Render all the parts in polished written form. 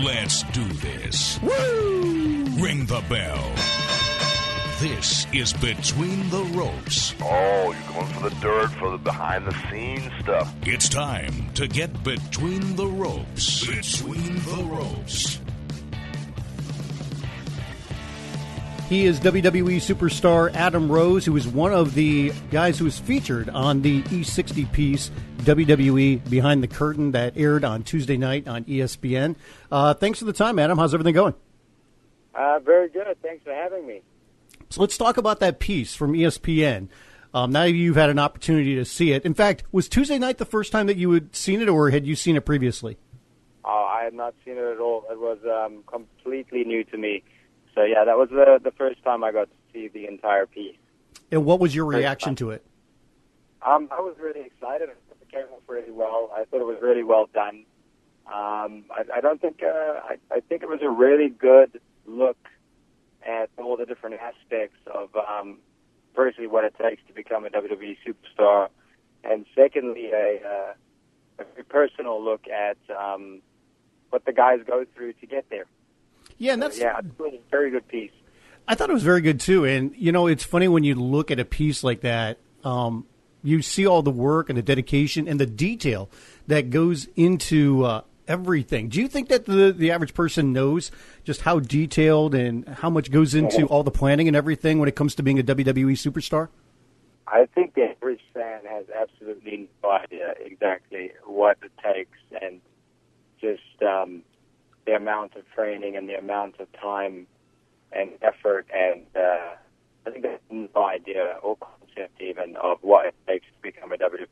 Let's do this. Woo! Ring the bell. This is Between the Ropes. Oh, you're going for the dirt, for the behind-the-scenes stuff. It's time to get between the ropes. Between the Ropes. He is WWE superstar Adam Rose, who is one of the guys who was featured on the E60 piece, WWE Behind the Curtain, that aired on Tuesday night on ESPN. Thanks for the time, Adam. How's everything going? Very good. Thanks for having me. So let's talk about that piece from ESPN. Now you've had an opportunity to see it. In fact, was Tuesday night the first time that you had seen it, or had you seen it previously? I had not seen it at all. It was completely new to me. So, yeah, that was the first time I got to see the entire piece. And what was your reaction to it? I was really excited. I thought it came off really well. I thought it was really well done. I don't think I think it was a really good look at all the different aspects of, firstly, what it takes to become a WWE superstar, and secondly, a very personal look at what the guys go through to get there. Yeah, and that's it's a very good piece. I thought it was very good too. And you know, it's funny when you look at a piece like that, you see all the work and the dedication and the detail that goes into everything. Do you think that the average person knows just how detailed and how much goes into all the planning and everything when it comes to being a WWE superstar? I think the average fan has absolutely no idea exactly what it takes, and just the amount of training and the amount of time and effort, and I think they have no idea or concept even of what it takes to become a WWE.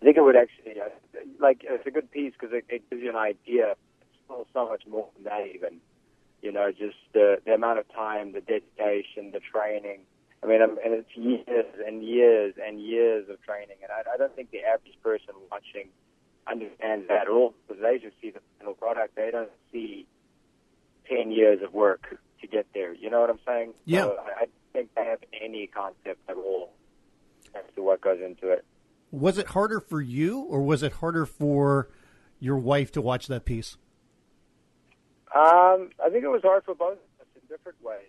I think it would actually, it's a good piece because it gives you an idea. It's still so much more than that even. You know, just the amount of time, the dedication, the training. I mean, and it's years and years and years of training, and I don't think the average person watching understands that at all, because they just see the final product. They don't see 10 years of work to get there. You know what I'm saying? Yeah. So I don't think they have any concept at all as to what goes into it. Was it harder for you, or was it harder for your wife to watch that piece? I think it was hard for both of us in different ways.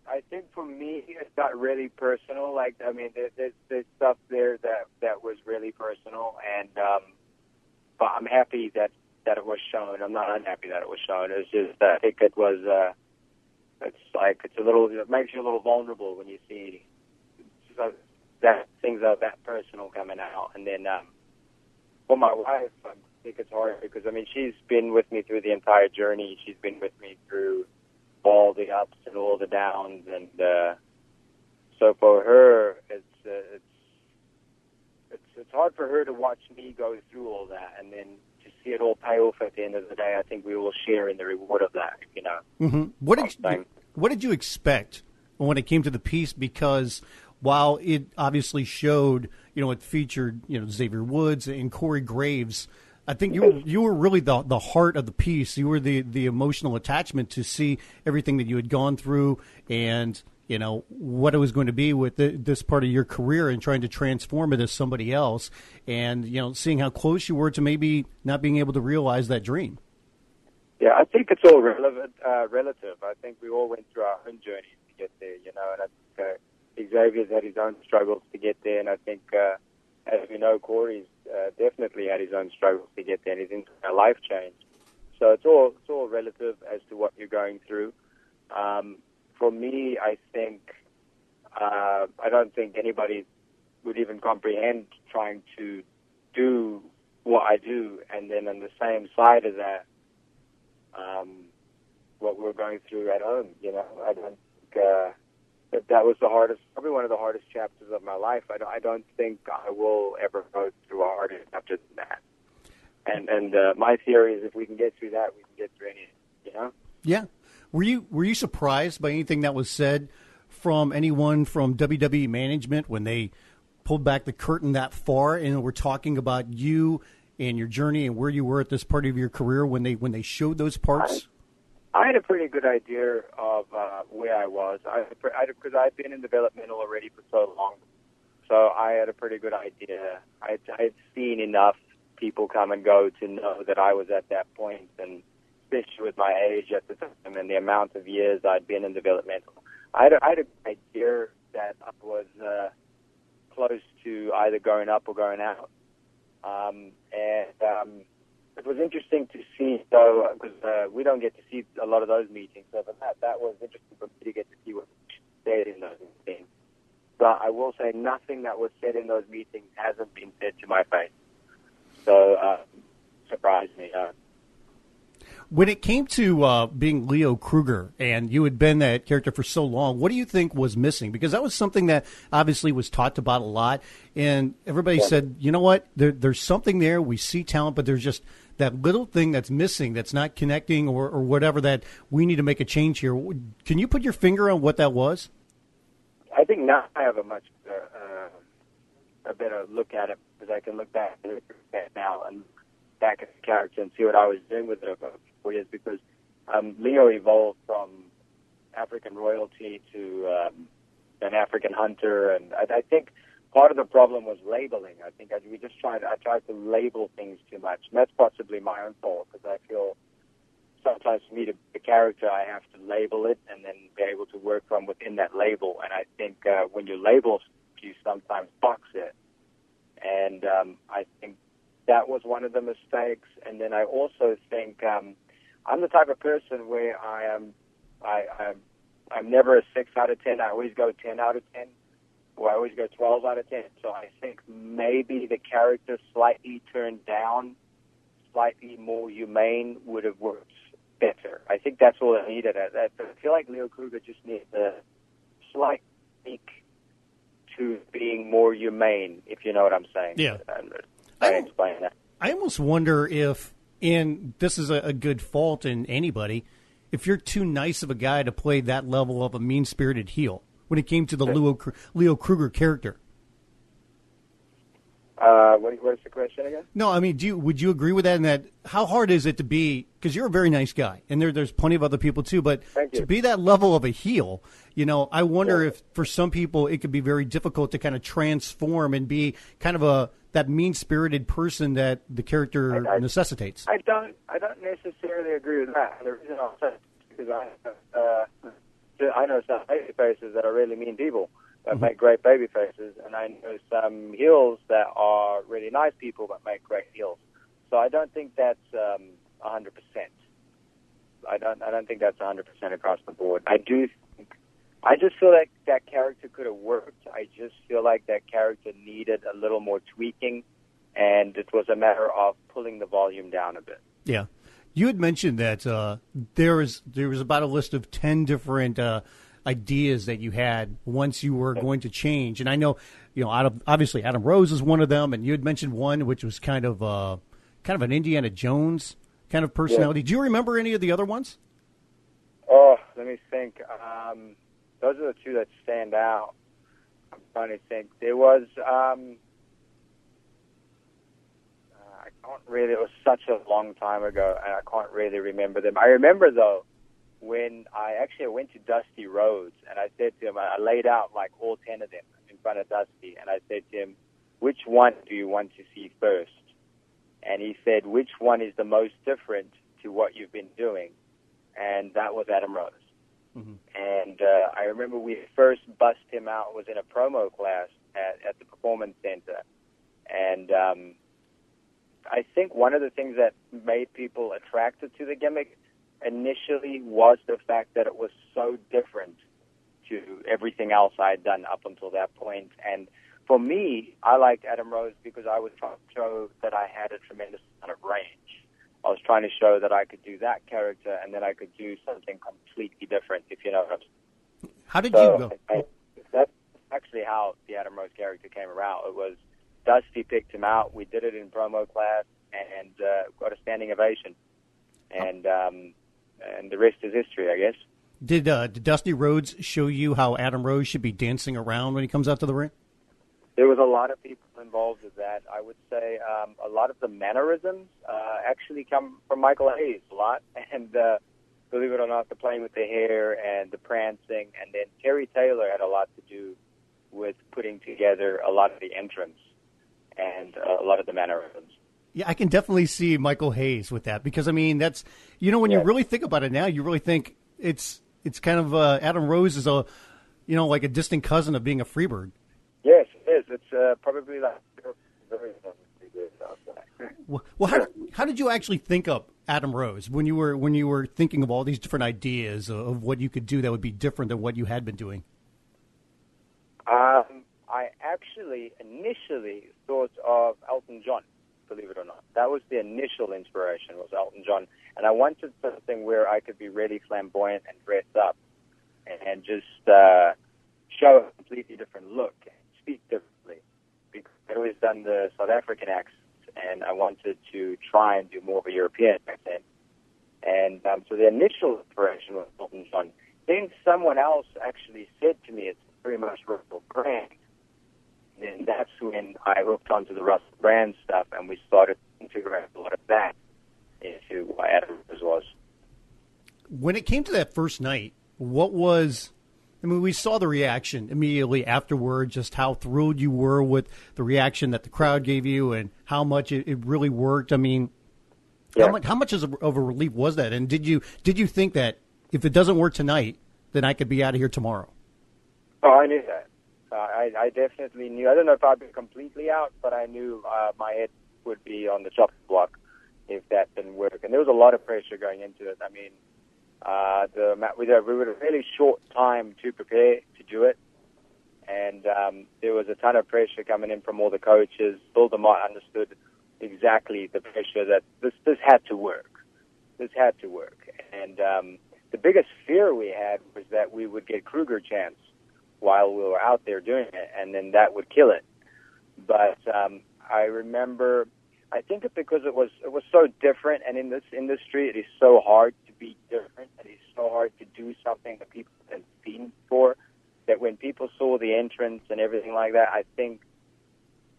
I think for me, it got really personal. Like, I mean, there's stuff there that was really personal, and but I'm happy that it was shown. I'm not unhappy that it was shown. It's just I think it was. It makes you a little vulnerable when you see that things are that personal coming out, and then for my wife, I think it's hard because I mean she's been with me through the entire journey. She's been with me through all the ups and all the downs, and so for her, it's hard for her to watch me go through all that, and then to see it all pay off at the end of the day. I think we will share in the reward of that. You know. Mm-hmm. What did you expect when it came to the piece? Because while it obviously showed, it featured, Xavier Woods and Corey Graves, I think you were really the heart of the piece. You were the emotional attachment to see everything that you had gone through and, what it was going to be with this part of your career and trying to transform it as somebody else and, seeing how close you were to maybe not being able to realize that dream. Yeah, I think it's all relative. I think we all went through our own journeys to get there, and I think Xavier's had his own struggles to get there, and I think, as we know, Corey's definitely had his own struggles to get there, and his entire life changed. So it's all relative as to what you're going through. For me, I think I don't think anybody would even comprehend trying to do what I do, and then on the same side of that, what we're going through at home. I don't think that was probably one of the hardest chapters of my life. I don't think I will ever go through a harder chapter than that. And my theory is if we can get through that, we can get through anything. Yeah. Were you surprised by anything that was said from anyone from WWE management when they pulled back the curtain that far and were talking about you and your journey and where you were at this part of your career when they showed those parts? I had a pretty good idea of where I was, because I'd been in developmental already for so long. So I had a pretty good idea. I'd seen enough people come and go to know that I was at that point, and especially with my age at the time and the amount of years I'd been in developmental. I had an idea that I was close to either going up or going out. It was interesting to see, though, because we don't get to see a lot of those meetings. So that was interesting for me to get to see what was said in those meetings. But I will say nothing that was said in those meetings hasn't been said to my face. So, surprised me. When it came to being Leo Kruger, and you had been that character for so long, what do you think was missing? Because that was something that obviously was talked about a lot, and everybody said, you know what, there's something there, we see talent, but there's just that little thing that's missing, that's not connecting or whatever, that we need to make a change here. Can you put your finger on what that was? I think now I have a much better look at it, because I can look back at it now and back at the character and see what I was doing with it over 4 years, because Leo evolved from African royalty to an African hunter, and I think part of the problem was labeling. I think I tried to label things too much, and that's possibly my own fault, because I feel sometimes for me to be a character, I have to label it and then be able to work from within that label. And I think when you label, you sometimes box it. And I think that was one of the mistakes. And then I also think I'm the type of person where I'm never a 6 out of 10. I always go 10 out of 10, or I always go 12 out of 10. So I think maybe the character slightly turned down, slightly more humane would have worked better. I think that's all I needed. I feel like Leo Kruger just needs a slight tweak to being more humane, if you know what I'm saying. Yeah. I explain that. I almost wonder if, and this is a good fault in anybody, if you're too nice of a guy to play that level of a mean-spirited heel when it came to the Leo Kruger character. What's the question again? No, I mean, would you agree with that? And that, how hard is it to be? Because you're a very nice guy, and there's plenty of other people too. But to be that level of a heel, I wonder if for some people it could be very difficult to kind of transform and be kind of that mean-spirited person that the character necessitates. I don't necessarily agree with that. The reason I'll say it is because I know some baby faces that are really mean people that make great baby faces, and I know some heels that are really nice people but make great heels. So I don't think that's 100%. I don't think that's 100% across the board. I just feel like that character could have worked. I just feel like that character needed a little more tweaking, and it was a matter of pulling the volume down a bit. Yeah. You had mentioned that there was about a list of 10 different ideas that you had once you were going to change, and I know, obviously Adam Rose is one of them, and you had mentioned one which was kind of an Indiana Jones kind of personality. Yeah. Do you remember any of the other ones? Oh, let me think. Those are the two that stand out. I'm trying to think. There was it was such a long time ago, and I can't really remember them. I remember, though, when I went to Dusty Rhodes, and I said to him, I laid out like all 10 of them in front of Dusty, and I said to him, which one do you want to see first? And he said, which one is the most different to what you've been doing? And that was Adam Rose. Mm-hmm. And I remember we first bust him out, was in a promo class at the Performance Center. And I think one of the things that made people attracted to the gimmick initially was the fact that it was so different to everything else I had done up until that point. And for me, I liked Adam Rose because I was trying to show that I had a tremendous amount of range. I was trying to show that I could do that character and then I could do something completely different, if you know what I'm saying. How did you go? That's actually how the Adam Rose character came around. It was Dusty picked him out. We did it in promo class and got a standing ovation. And the rest is history, I guess. Did Dusty Rhodes show you how Adam Rose should be dancing around when he comes out to the ring? There was a lot of people involved with that. I would say a lot of the mannerisms actually come from Michael Hayes a lot. And believe it or not, the playing with the hair and the prancing. And then Terry Taylor had a lot to do with putting together a lot of the entrance and a lot of the mannerisms. Yeah, I can definitely see Michael Hayes with that because, I mean, that's, when you really think about it now, you really think it's kind of Adam Rose is like a distant cousin of being a Freebird. Yes, it is. It's probably like very Well, how did you actually think up Adam Rose when you were thinking of all these different ideas of what you could do that would be different than what you had been doing? I actually initially thought of Elton John, believe it or not. That was the initial inspiration, was Elton John. And I wanted something where I could be really flamboyant and dress up and just show a completely different look and speak differently. Because I'd always done the South African accent, and I wanted to try and do more of a European accent. And so the initial inspiration was Elton John. Then someone else actually said to me, it's very much Russell Brand. And that's when I hooked onto the Russell Brand stuff, and we started integrating a lot of that into what Adam was. When it came to that first night, we saw the reaction immediately afterward, just how thrilled you were with the reaction that the crowd gave you and how much it really worked. I mean, how much of a relief was that? And did you think that if it doesn't work tonight, then I could be out of here tomorrow? Oh, I knew that. I definitely knew. I don't know if I'd be completely out, but I knew my head would be on the chopping block if that didn't work. And there was a lot of pressure going into it. I mean, we had a really short time to prepare to do it, and there was a ton of pressure coming in from all the coaches. Bill DeMott understood exactly the pressure that this had to work. This had to work. And the biggest fear we had was that we would get Kruger chance while we were out there doing it, and then that would kill it. But I remember, I think it's because it was so different, and in this industry, it is so hard to be different. It is so hard to do something that people have seen before, that when people saw the entrance and everything like that, I think,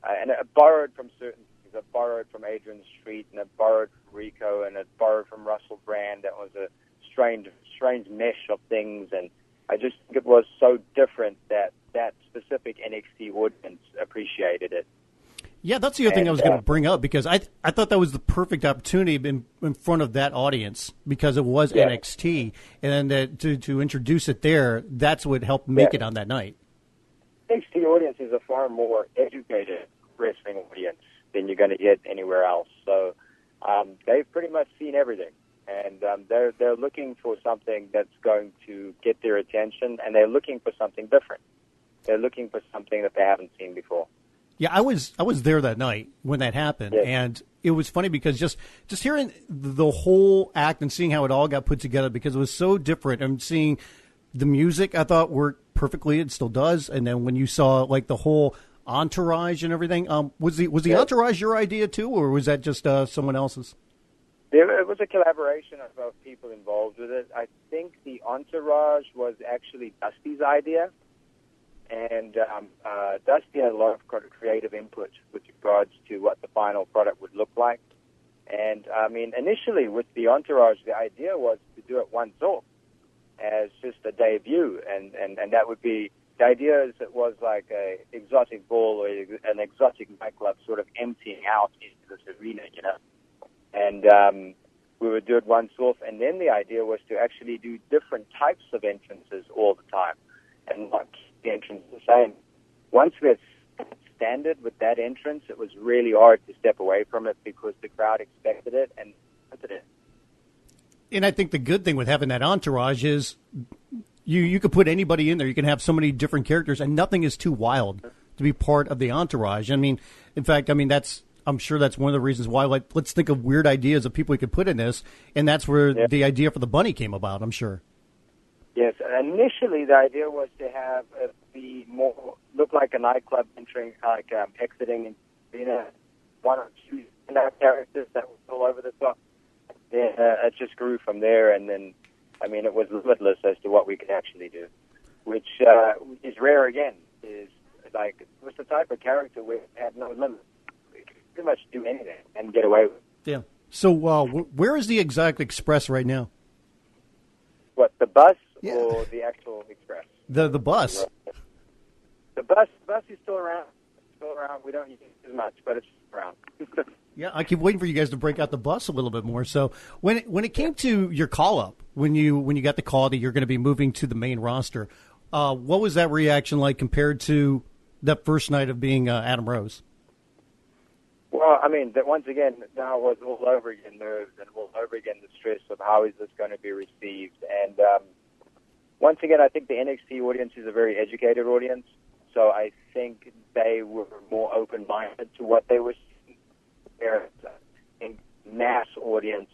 and I borrowed from certain things. I borrowed from Adrian Street, and I borrowed from Rico, and I borrowed from Russell Brand. That was a strange mesh of things, and I just think it was so different that specific NXT audience appreciated it. Yeah, that's the other thing I was going to bring up, because I thought that was the perfect opportunity in front of that audience, because it was NXT, and then to introduce it there, that's what helped make it on that night. NXT audience is a far more educated wrestling audience than you're going to get anywhere else. So they've pretty much seen everything. And they're looking for something that's going to get their attention, and they're looking for something different. They're looking for something that they haven't seen before. Yeah, I was there that night when that happened, and it was funny because just hearing the whole act and seeing how it all got put together, because it was so different. And seeing the music, I thought worked perfectly. It still does. And then when you saw like the whole entourage and everything, was the entourage your idea too, or was that just someone else's? It was a collaboration of both people involved with it. I think the entourage was actually Dusty's idea, and Dusty had a lot of creative input with regards to what the final product would look like. And, I mean, initially with the entourage, the idea was to do it once off as just a debut, and that would be, the idea is it was like a exotic ball or an exotic nightclub sort of emptying out into this arena, you know. And we would do it once off, and then the idea was to actually do different types of entrances all the time and not keep the entrance the same. Once we had standard with that entrance, it was really hard to step away from it because the crowd expected it and wanted it. And I think the good thing with having that entourage is you could put anybody in there. You can have so many different characters, and nothing is too wild to be part of the entourage. I mean, in fact, I'm sure that's one of the reasons why, like, let's think of weird ideas of people we could put in this, and that's where the idea for the bunny came about, I'm sure. Yes, initially the idea was to have it be more, look like a nightclub entering, like exiting, one or two characters that were all over the top. Then it just grew from there, and then, I mean, it was limitless as to what we could actually do, which is rare again, is like, it was the type of character where it had no limits. Pretty much do anything and get away with it. Yeah. So where is the Exotic Express right now? What, the bus or the actual express? The bus. The bus is still around. We don't use it as much, but it's around. Yeah, I keep waiting for you guys to break out the bus a little bit more. So when it came to your call up, when you got the call that you're going to be moving to the main roster, what was that reaction like compared to that first night of being Adam Rose? Well, I mean, once again, now it was all over again, nerves, and all over again the stress of how is this going to be received. And once again, I think the NXT audience is a very educated audience, so I think they were more open-minded to what they were seeing. Whereas in mass audience,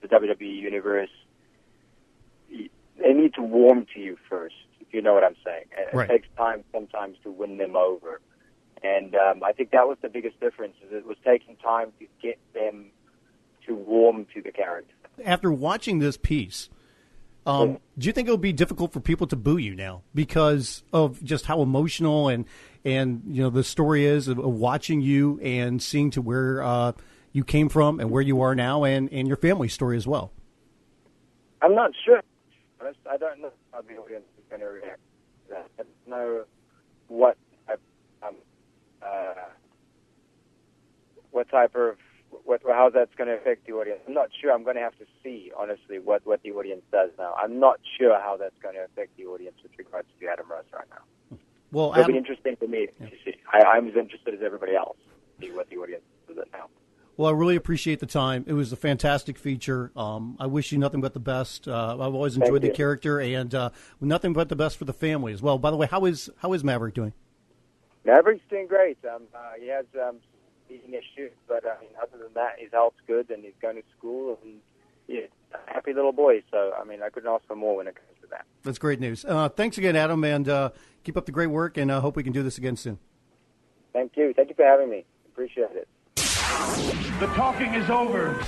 the WWE Universe, they need to warm to you first, if you know what I'm saying. And right. It takes time sometimes to win them over. And I think that was the biggest difference, is it was taking time to get them to warm to the character. After watching this piece, do you think it will be difficult for people to boo you now because of just how emotional and the story is of watching you and seeing to where you came from and where you are now and your family story as well? I'm not sure. I don't know how the audience is going to react to that. I don't know how that's going to affect the audience. I'm not sure. I'm going to have to see, honestly, what the audience does now. I'm not sure how that's going to affect the audience with regards to Adam Rose right now. Well, it'll be interesting for me to see. I'm as interested as everybody else to see what the audience does now. Well, I really appreciate the time. It was a fantastic feature. I wish you nothing but the best. I've always enjoyed the character, and nothing but the best for the family as well. By the way, how is Maverick doing? Maverick's doing great. He has eating issues, but other than that, his health's good, and he's going to school, and a happy little boy. So, I couldn't ask for more when it comes to that. That's great news. Thanks again, Adam, and keep up the great work, and I hope we can do this again soon. Thank you. Thank you for having me. Appreciate it. The talking is over.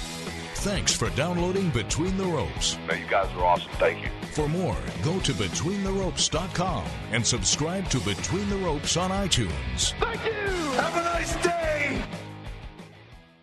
Thanks for downloading Between the Ropes. No, you guys are awesome. Thank you. For more, go to BetweenTheRopes.com and subscribe to Between the Ropes on iTunes. Thank you. Have a nice day.